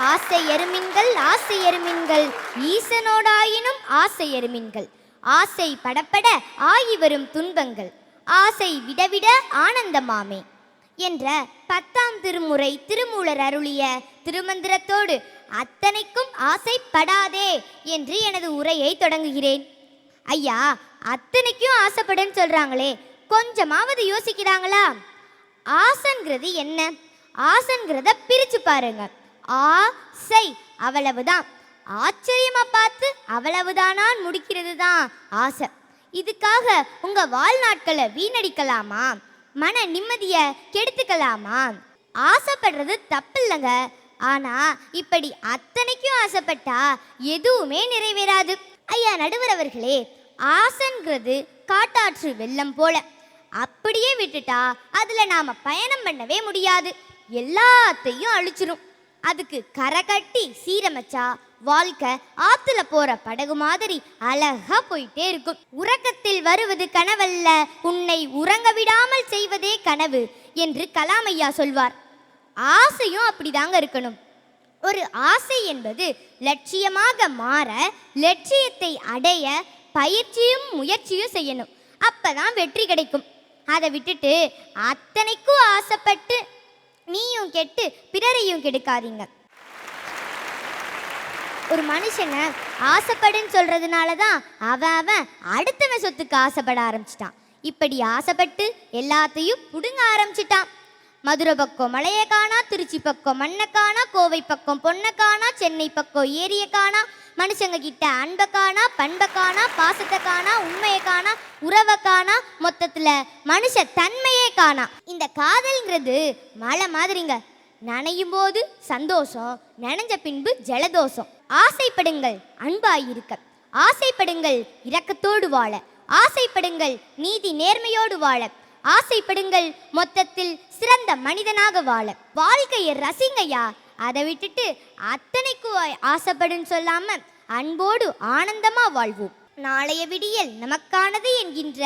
ஆசை எருமின்கள் ஆசை எருமின்கள் ஈசனோடாயினும் ஆசை எருமின்கள் ஆசை படப்பட ஆகி வரும் துன்பங்கள் ஆசை விடவிட ஆனந்தமாமே என்ற 10ஆம் திருமுறை திருமூலர் அருளிய திருமந்திரத்தோடு அத்தனைக்கும் ஆசைப்படாதே என்று எனது உரையை தொடங்குகிறேன். ஐயா, அத்தனைக்கும் ஆசைப்படுன்னு சொல்றாங்களே, கொஞ்சமாவது யோசிக்கிறாங்களா? ஆசைங்கிறது என்ன? ஆசைங்கிறத பிரிச்சு பாருங்க. ஆசை அவ்வளவுதான். ஆச்சரியமா பார்த்து அவ்வளவுதானான் முடிக்கிறது தான் ஆசை. இதுக்காக உங்க வாழ்நாட்களை வீணடிக்கலாமா? மன நிம்மதியை கெடுத்துக்கலாமா? ஆசைப்படுறது தப்பு இல்லைங்க. ஆனா இப்படி அத்தனைக்கும் ஆசைப்பட்டா எதுவுமே நிறைவேறாது. ஐயா நடுவர் அவர்களே, ஆசைங்கிறது காட்டாற்று வெள்ளம் போல. அப்படியே விட்டுட்டா அதுல நாம பயணம் பண்ணவே முடியாது, எல்லாத்தையும் அழிச்சிரும். அதுக்கு கரை கட்டி சீரமைச்சா வாழ்க்கை ஆத்துல போற படகு மாதிரி அழகா போயிட்டே இருக்கும். உறக்கத்தில் வருவது கனவல்ல, உன்னை உறங்க விடாமல் செய்வதே கனவு என்று கலாம் ஐயா சொல்வார். ஆசையும் அப்படிதாங்க இருக்கணும். ஒரு ஆசை என்பது லட்சியமாக மாற, லட்சியத்தை அடைய பயிற்சியும் முயற்சியும் செய்யணும். அப்பதான் வெற்றி கிடைக்கும். அதை விட்டுட்டு அத்தனைக்கும் ஆசைப்பட்டு நீயும் கெட்டு பிறரையும் கெடுக்காதீங்க. ஒரு மனுஷனை ஆசைப்படுன்னு சொல்றதுனால தான் அவன் அடுத்தவன் சொத்துக்கு ஆசைப்பட ஆரம்பிச்சிட்டான். இப்படி ஆசைப்பட்டு எல்லாத்தையும் புடுங்க ஆரம்பிச்சிட்டான். மதுரை பக்கம் மலையை காணா, திருச்சி பக்கம் மண்ணை காணா, கோவை பக்கம் பொண்ணை காணா, சென்னை பக்கம் ஏரிய காணா, மனுஷங்க கிட்ட அன்பை காணா, பண்பை காணா, பாசத்தை காணா, உண்மையை காணா, உறவை காணா, மொத்தத்துல மனுஷ தன்மையே காணா. இந்த காதல்ங்கிறது மழை மாதிரிங்க. நனையும் போது சந்தோஷம், நனைஞ்ச பின்பு ஜலதோஷம். ஆசைப்படுங்கள் அன்பாயிருக்க, ஆசைப்படுங்கள் இரக்கத்தோடு வாழ, ஆசைப்படுங்கள் நீதி நேர்மையோடு வாழ, ஆசைப்படுங்கள் மொத்தத்தில் சிறந்த மனிதனாக வாழ. வாழ்க்கையை ரசிங்கய்யா. அதை விட்டுட்டு அத்தனைக்கும் ஆசைப்படுன்னு சொல்லாம அன்போடு ஆனந்தமா வாழ்வோம். நாளைய விடியல் நமக்கானது என்கின்ற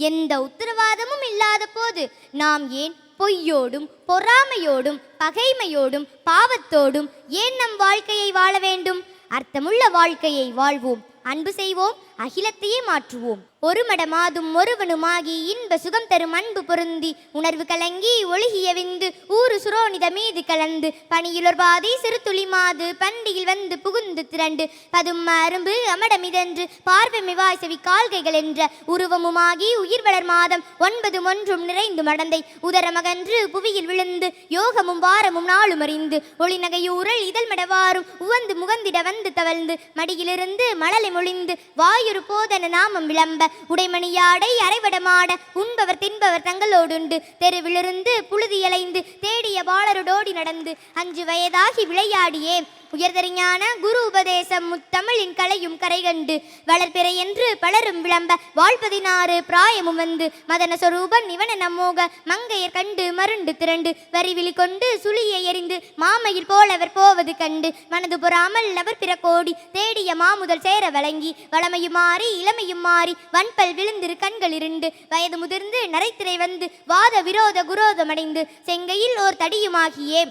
எந்த உத்தரவாதமும் இல்லாத போது நாம் ஏன் பொய்யோடும் பொறாமையோடும் பகைமையோடும் பாவத்தோடும் ஏன் நம் வாழ்க்கையை வாழ வேண்டும்? அர்த்தமுள்ள வாழ்க்கையை வாழ்வோம், அன்பு செய்வோம், அகிலத்தையே மாற்றுவோம். ஒரு மடமாதும் ஒருவனுமாகி இன்ப சுகம் தரும் அன்பு பொருந்தி உணர்வு கலங்கி ஒழுகிய விந்து ஊறு சுரோனித மீது கலந்து பனியிலொரு பாதி சிறு துளி மாது பண்டியில் வந்து புகுந்து திரண்டு பதும் அரும்பு அமடமிதன்று பார்வை மிவாய் செவி கால்கைகள் என்ற உருவமுமாகி உயிர் வளர் மாதம் 9 ஒன்றும் நிறைந்து மடந்தை உதரமகன்று புவியில் விழுந்து யோகமும் வாரமும் நாளும் அறிந்து ஒளிநகையூரல் இதழ் மடவாரும் உவந்து முகந்திட வந்து தவழ்ந்து மடியிலிருந்து மழலை மொழிந்து வாயுறு போதன நாமம் விளம்ப உடைமணியாடை அரைவடமாட உண்பவர் தின்பவர் தங்களோடுண்டு தெருவிலிருந்து புழுதியலைந்து தேடிய பாலருடோடி நடந்து 5 வயதாகி விளையாடியே உயர்தறிஞான குரு உபதேசம் முத்தமிழின் கலையும் கரைகண்டு வளர்பிறை என்று பலரும் விளம்ப வாழ்16 பிராயமும் வந்து மதன சொரூபன் இவன நம்மோக மங்கையர் கண்டு மருண்டு திரண்டு வரிவிழி கொண்டு சுழியை எறிந்து மாமையில் போலவர் போவது கண்டு மனது பொறாமல் அவர் பிறக்கோடி தேடிய மாமுதல் சேர வழங்கி வளமையும் மாறி இளமையும் மாறி வன்பல் விழுந்திரு கண்கள் இருண்டு வயது முதிர்ந்து நரைத்திரை வந்து வாத விரோத குரோதமடைந்து செங்கையில் ஓர் தடியுமாகியே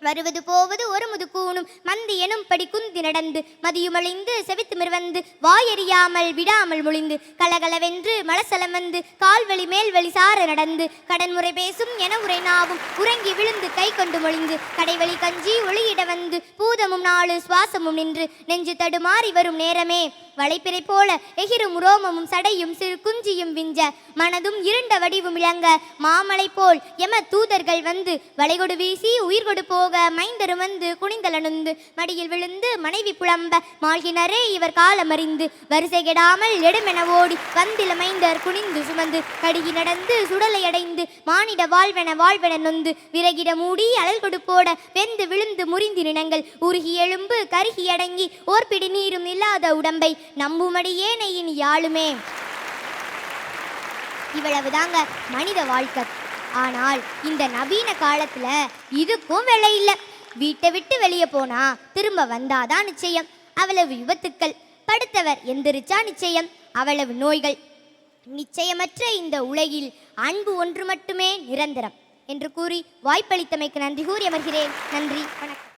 வருவது போவது ஒரு முதுகூணும் மந்தி எனும்படி குந்தி நடந்து மதியுமழிந்து செவித்து மிர்வந்து வாயறியாமல் விடாமல் முழிந்து கலகலவென்று மலசலம் வந்து கால்வழி மேல்வழி சார நடந்து கடன்முறை பேசும் என உரை நாவும் உறங்கி விழுந்து கை கொண்டு மொழிந்து கடைவழி கஞ்சி ஒளியிட வந்து பூதமும் 4 சுவாசமும் நின்று நெஞ்சு தடுமாறி வரும் நேரமே வளைப்பிறை போல எகிரும் ரோமமும் சடையும் சிறு குஞ்சியும் விஞ்ச மனதும் இருண்ட வடிவும் இளங்க மாமலை போல் எம தூதர்கள் வந்து வளைகொடு வீசி உயிர்கொடு போக மைந்தரும் வந்து குனிந்தலனுந்து மடியில் விழுந்து மனைவி புலம்ப மாழ்கினரே இவர் காலமறிந்து வரிசை கெடாமல் எடுமென ஓடி வந்தில மைந்தர் குனிந்து சுமந்து கடுகி நடந்து சுடலை அடைந்து மானிட வாழ்வென நொந்து விறகிட மூடி அழல் கொடு போட வெந்து விழுந்து முறிந்து நினங்கள் உருகி எழும்பு கருகி அடங்கி ஓர்பிடி நீரும் இல்லாத உடம்பை நம்புமடியே நெய்யின் யாழுமே. இவ்வளவுதாங்க மனித வாழ்க்கை. ஆனால் இந்த நவீன காலத்துல இதுக்கும் வேலை இல்லை. வீட்டை விட்டு வெளியே போனா திரும்ப வந்தாதான் நிச்சயம். அவ்வளவு விபத்துக்கள், படுத்தவர் எந்திரிச்சா நிச்சயம், அவ்வளவு நோய்கள். நிச்சயமற்ற இந்த உலகில் அன்பு ஒன்று மட்டுமே நிரந்தரம் என்று கூறி வாய்ப்பளித்தமைக்கு நன்றி கூறி அமர்கிறேன். நன்றி, வணக்கம்.